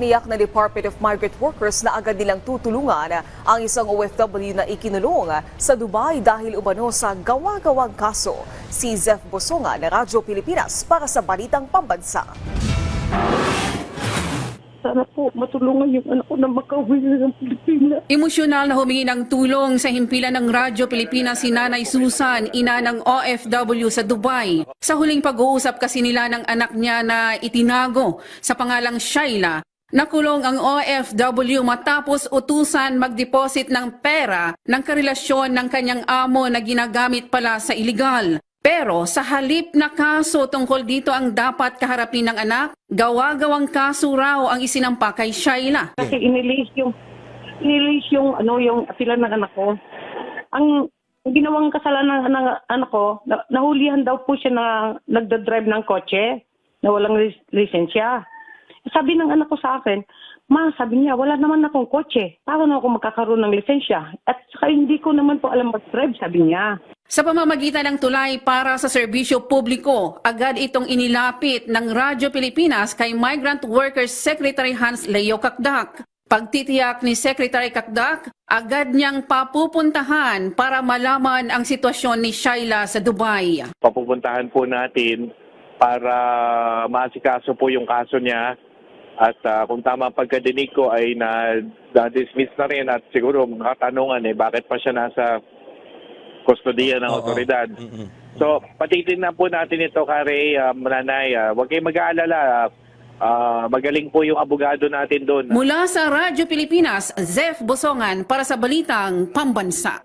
tiniyak na Department of Migrant Workers na agad nilang tutulungan ang isang OFW na ikinulong sa Dubai dahil umano sa gawa-gawang kaso. Si Zef Bosongan ng Radyo Pilipinas para sa Balitang Pambansa. Sana po matulungan yung anak ko na makauwi na ng Pilipinas. Emosyonal na humingi ng tulong sa himpilan ng Radyo Pilipinas si Nanay Susan, ina ng OFW sa Dubai. Sa huling pag-uusap kasi nila ng anak niya na itinago sa pangalang Shaila, nakulong ang OFW matapos utusan mag-deposit ng pera ng karelasyon ng kanyang amo na ginagamit pala sa iligal. Pero sa halip na kaso tungkol dito ang dapat kaharapin ng anak, gawa-gawang kaso raw ang isinampa kay Shaila. Kasi inilis yung apila ng anak ko. Ang ginawang kasalanan ng anak ko, nahulihan daw po siya na nagdadrive ng kotse na walang lisensya. Sabi ng anak ko sa akin, "Ma, sabi niya, wala naman akong kotse. Paano ako magkakaroon ng lisensya? At saka hindi ko naman po alam mag-drive," sabi niya. Sa pamamagitan ng tulay para sa serbisyo publiko, agad itong inilapit ng Radyo Pilipinas kay Migrant Workers Secretary Hans Leo Kakdak. Pagtitiyak ni Secretary Kakdak, agad niyang papupuntahan para malaman ang sitwasyon ni Shaila sa Dubai. Papupuntahan po natin para maasikaso po yung kaso niya at kung tama pagkadinig ko ay na-dismiss na rin at siguro nakatanungan bakit pa siya nasa kustodiya ng otoridad. So, patitignan po natin ito, Kare, Nanay. Huwag kayong mag-aalala. Magaling po yung abogado natin doon. Mula sa Radyo Pilipinas, Zef Bosongan para sa Balitang Pambansa.